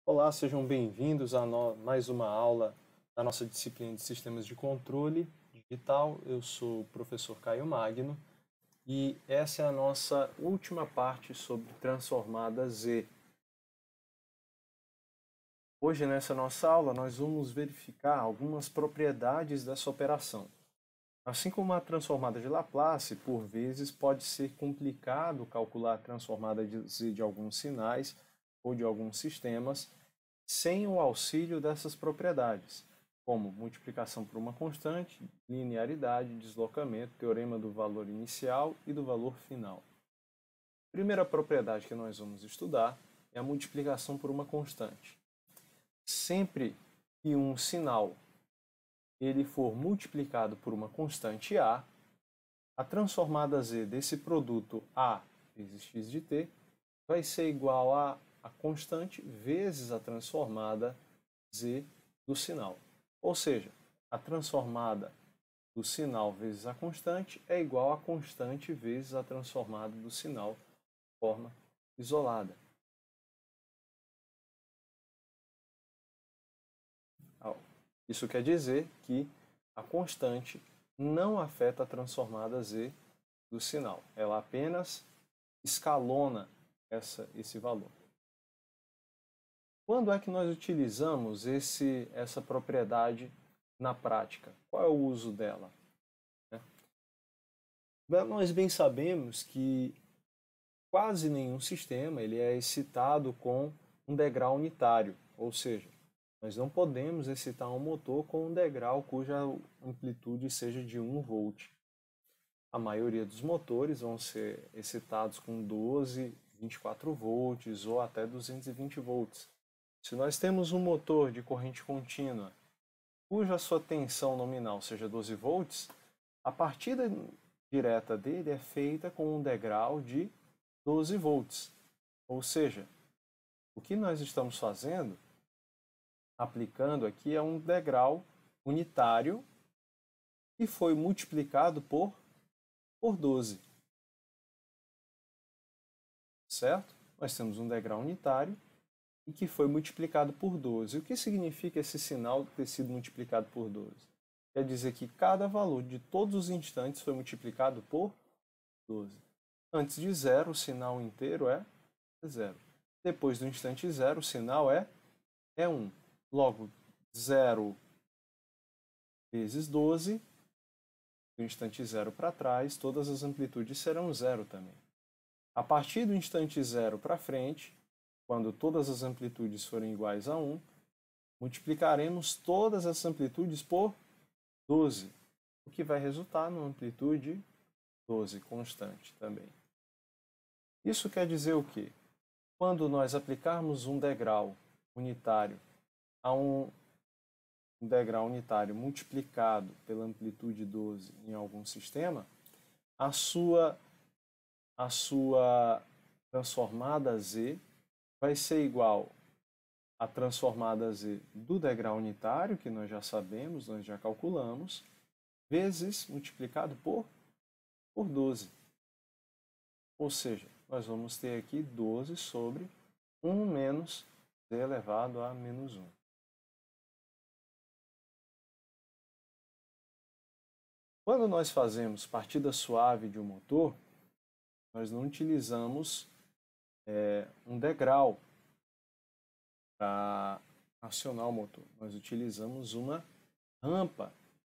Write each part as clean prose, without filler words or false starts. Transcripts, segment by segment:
Olá, sejam bem-vindos a mais uma aula da nossa disciplina de Sistemas de Controle Digital. Eu sou o professor Caio Magno e essa é a nossa última parte sobre transformada Z. Hoje, nessa nossa aula, nós vamos verificar algumas propriedades dessa operação. Assim como a transformada de Laplace, por vezes pode ser complicado calcular a transformada de Z de alguns sinais ou de alguns sistemas sem o auxílio dessas propriedades, como multiplicação por uma constante, linearidade, deslocamento, teorema do valor inicial e do valor final. A primeira propriedade que nós vamos estudar é a multiplicação por uma constante. Sempre que um sinal ele for multiplicado por uma constante A, a transformada Z desse produto A vezes x de t vai ser igual a constante vezes a transformada Z do sinal. Ou seja, a transformada do sinal vezes a constante é igual a constante vezes a transformada do sinal de forma isolada. Isso quer dizer que a constante não afeta a transformada Z do sinal. Ela apenas escalona esse valor. Quando é que nós utilizamos essa propriedade na prática? Qual é o uso dela? Nós bem sabemos que quase nenhum sistema ele é excitado com um degrau unitário, ou seja, nós não podemos excitar um motor com um degrau cuja amplitude seja de 1 volt. A maioria dos motores vão ser excitados com 12, 24 volts ou até 220 volts. Se nós temos um motor de corrente contínua cuja sua tensão nominal seja 12 volts, a partida direta dele é feita com um degrau de 12 volts. Ou seja, o que nós estamos fazendo, aplicando aqui, é um degrau unitário que foi multiplicado por 12. Certo? Nós temos um degrau unitário e que foi multiplicado por 12. O que significa esse sinal ter sido multiplicado por 12? Quer dizer que cada valor de todos os instantes foi multiplicado por 12. Antes de zero, o sinal inteiro é zero. Depois do instante zero, o sinal é 1. Logo, 0 vezes 12, do instante zero para trás, todas as amplitudes serão zero também. A partir do instante zero para frente, quando todas as amplitudes forem iguais a 1, multiplicaremos todas as amplitudes por 12, o que vai resultar numa amplitude 12 constante também. Isso quer dizer o quê? Quando nós aplicarmos um degrau unitário a um degrau unitário multiplicado pela amplitude 12 em algum sistema, a sua transformada Z vai ser igual à transformada Z do degrau unitário, que nós já sabemos, nós já calculamos, vezes multiplicado por 12. Ou seja, nós vamos ter aqui 12 sobre 1 menos Z elevado a menos 1. Quando nós fazemos partida suave de um motor, nós não utilizamos um degrau para acionar o motor. Nós utilizamos uma rampa.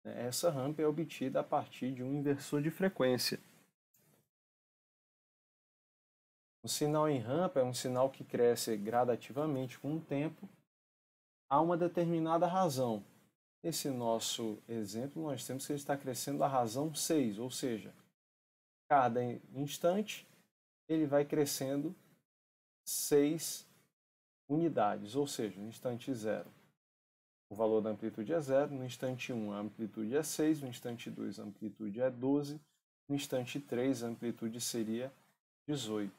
Essa rampa é obtida a partir de um inversor de frequência. O sinal em rampa é um sinal que cresce gradativamente com o tempo a uma determinada razão. Nesse nosso exemplo, nós temos que ele está crescendo a razão 6, ou seja, cada instante ele vai crescendo 6 unidades, ou seja, no instante 0 o valor da amplitude é 0, no instante 1 a amplitude é 6, no instante 2 a amplitude é 12, no instante 3 a amplitude seria 18.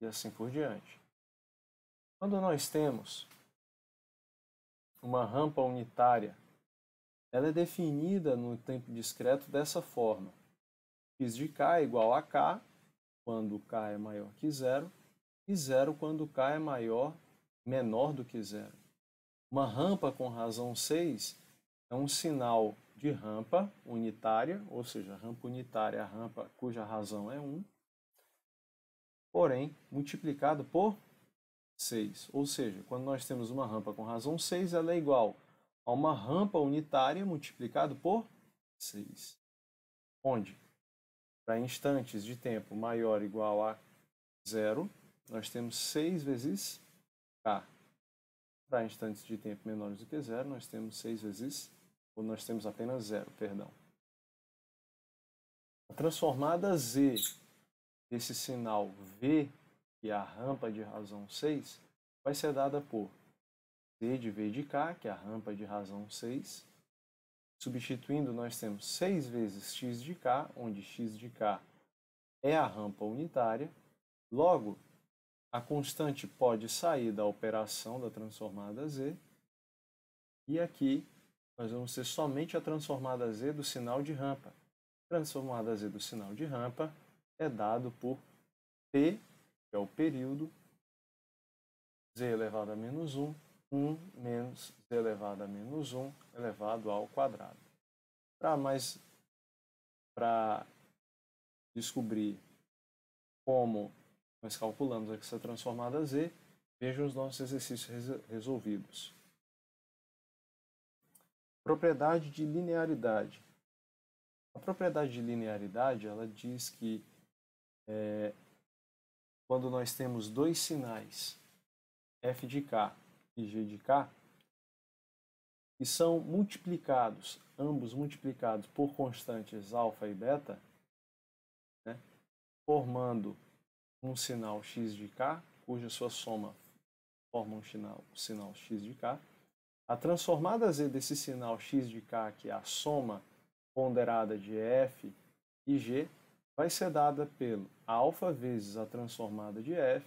E assim por diante. Quando nós temos uma rampa unitária, ela é definida no tempo discreto dessa forma. x de k é igual a k, quando k é maior que 0, e 0 quando k é maior menor do que zero. Uma rampa com razão 6 é um sinal de rampa unitária, ou seja, rampa unitária é a rampa cuja razão é 1, porém multiplicado por 6. Ou seja, quando nós temos uma rampa com razão 6, ela é igual a uma rampa unitária multiplicado por 6. Onde, para instantes de tempo maior ou igual a zero, nós temos 6 vezes k. Para instantes de tempo menores do que zero, nós temos 6 vezes, ou nós temos apenas zero, perdão. A transformada z desse sinal v, que é a rampa de razão 6, vai ser dada por z de v de k, que é a rampa de razão 6. Substituindo, nós temos 6 vezes x de k, onde x de k é a rampa unitária. Logo, a constante pode sair da operação da transformada z. E aqui nós vamos ter somente a transformada z do sinal de rampa. A transformada z do sinal de rampa é dado por t, que é o período, z elevado a menos 1, 1 menos z elevado a menos 1 elevado ao quadrado. Para descobrir como nós calculamos essa transformada z, vejam os nossos exercícios resolvidos. Propriedade de linearidade. A propriedade de linearidade, ela diz que quando nós temos dois sinais, f de k e g de k, que são multiplicados, ambos multiplicados por constantes alfa e beta, né, formando um sinal x de k, cuja sua soma forma um sinal x de k. A transformada z desse sinal x de k, que é a soma ponderada de f e g, vai ser dada pelo alfa vezes a transformada de f,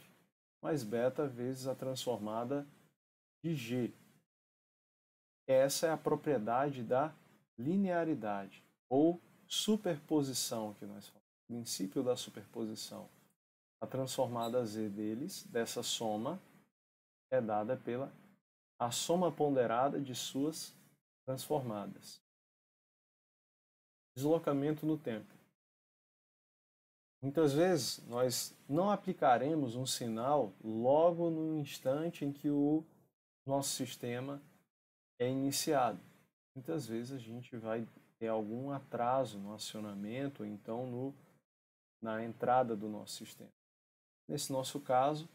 mais beta vezes a transformada de g. Essa é a propriedade da linearidade, ou superposição, que nós falamos, o princípio da superposição. A transformada z dessa soma, é dada pela a soma ponderada de suas transformadas. Deslocamento no tempo. Muitas vezes nós não aplicaremos um sinal logo no instante em que o nosso sistema é iniciado. Muitas vezes a gente vai ter algum atraso no acionamento, ou então na entrada do nosso sistema. Nesse nosso caso,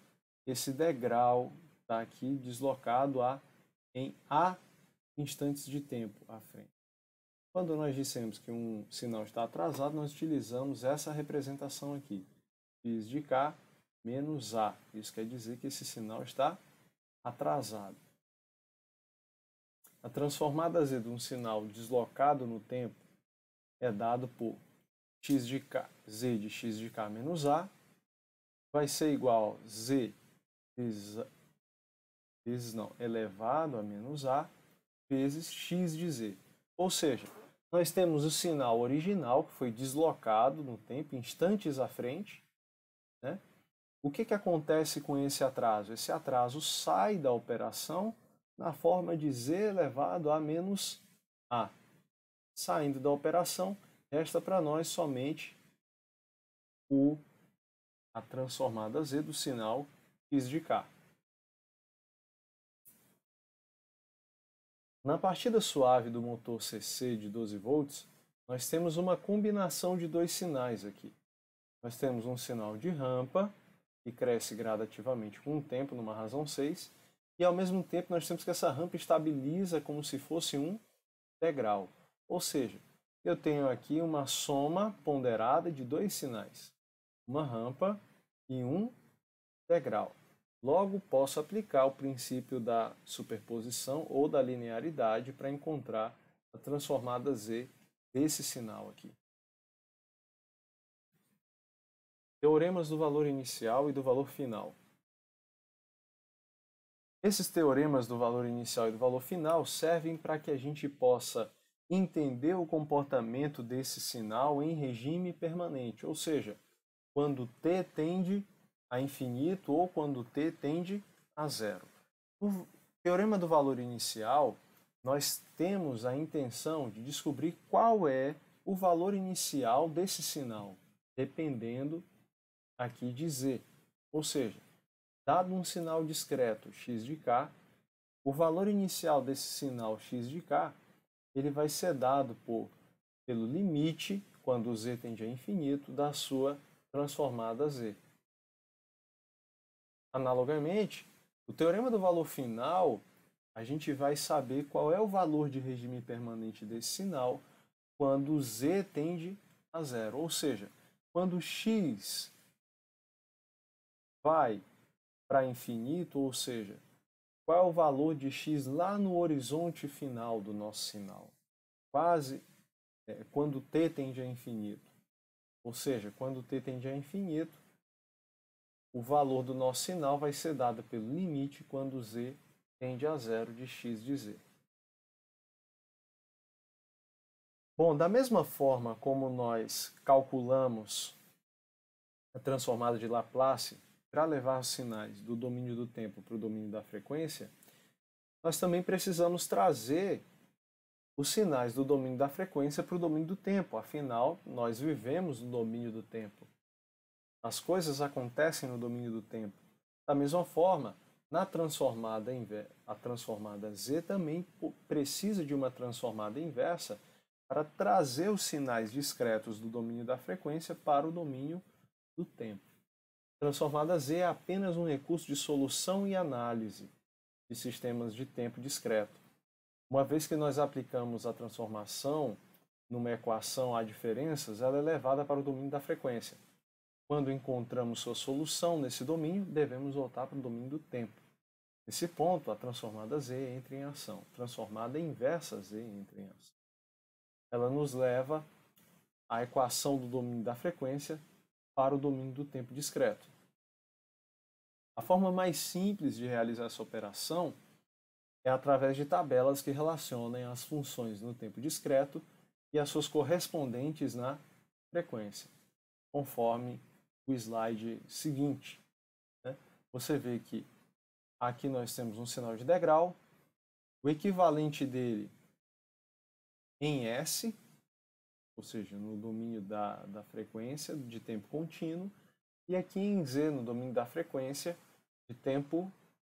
esse degrau está aqui deslocado em A instantes de tempo à frente. Quando nós dissemos que um sinal está atrasado, nós utilizamos essa representação aqui, x de k menos A. Isso quer dizer que esse sinal está atrasado. A transformada z de um sinal deslocado no tempo é dado por x de k, z de x de k menos A, vai ser igual a z elevado a menos A vezes x de z. Ou seja, nós temos o sinal original que foi deslocado no tempo, instantes à frente, né? O que acontece com esse atraso? Esse atraso sai da operação na forma de z elevado a menos A. Saindo da operação, resta para nós somente a transformada z do sinal x de k. Na partida suave do motor CC de 12 volts, nós temos uma combinação de dois sinais aqui. Nós temos um sinal de rampa, que cresce gradativamente com o tempo, numa razão 6, e ao mesmo tempo nós temos que essa rampa estabiliza como se fosse um degrau. Ou seja, eu tenho aqui uma soma ponderada de dois sinais, uma rampa e um degrau. Logo, posso aplicar o princípio da superposição ou da linearidade para encontrar a transformada z desse sinal aqui. Teoremas do valor inicial e do valor final. Esses teoremas do valor inicial e do valor final servem para que a gente possa entender o comportamento desse sinal em regime permanente, ou seja, quando t tende a infinito ou quando t tende a zero. No teorema do valor inicial, nós temos a intenção de descobrir qual é o valor inicial desse sinal, dependendo aqui de z. Ou seja, dado um sinal discreto x de k, o valor inicial desse sinal x de k ele vai ser dado pelo limite, quando z tende a infinito, da sua transformada z. Analogamente, o teorema do valor final, a gente vai saber qual é o valor de regime permanente desse sinal quando z tende a zero. Ou seja, quando x vai para infinito, ou seja, qual é o valor de x lá no horizonte final do nosso sinal? Quase quando t tende a infinito. Ou seja, quando t tende a infinito, o valor do nosso sinal vai ser dado pelo limite quando z tende a zero de x de z. Bom, da mesma forma como nós calculamos a transformada de Laplace para levar os sinais do domínio do tempo para o domínio da frequência, nós também precisamos trazer os sinais do domínio da frequência para o domínio do tempo. Afinal, nós vivemos no domínio do tempo. As coisas acontecem no domínio do tempo. Da mesma forma, na transformada a transformada z também precisa de uma transformada inversa para trazer os sinais discretos do domínio da frequência para o domínio do tempo. A transformada z é apenas um recurso de solução e análise de sistemas de tempo discreto. Uma vez que nós aplicamos a transformação numa equação a diferenças, ela é levada para o domínio da frequência. Quando encontramos sua solução nesse domínio, devemos voltar para o domínio do tempo. Nesse ponto, a transformada z entra em ação. A transformada inversa z entra em ação. Ela nos leva à equação do domínio da frequência para o domínio do tempo discreto. A forma mais simples de realizar essa operação é através de tabelas que relacionem as funções no tempo discreto e as suas correspondentes na frequência, conforme o slide seguinte. Você vê que aqui nós temos um sinal de degrau, o equivalente dele em S, ou seja, no domínio da frequência de tempo contínuo, e aqui em Z, no domínio da frequência de tempo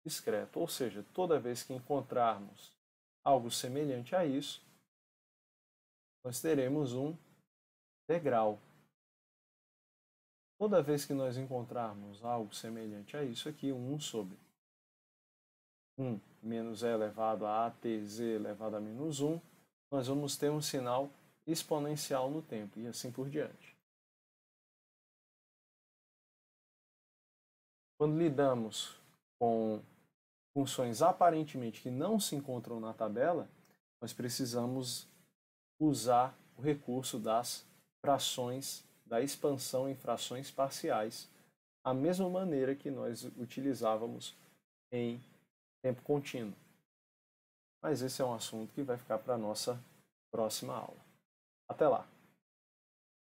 discreto. Ou seja, toda vez que encontrarmos algo semelhante a isso, nós teremos um degrau. Toda vez que nós encontrarmos algo semelhante a isso aqui, 1 sobre 1 menos e elevado a atz elevado a menos 1, nós vamos ter um sinal exponencial no tempo, e assim por diante. Quando lidamos com funções aparentemente que não se encontram na tabela, nós precisamos usar o recurso das frações, da expansão em frações parciais, a mesma maneira que nós utilizávamos em tempo contínuo. Mas esse é um assunto que vai ficar para a nossa próxima aula. Até lá!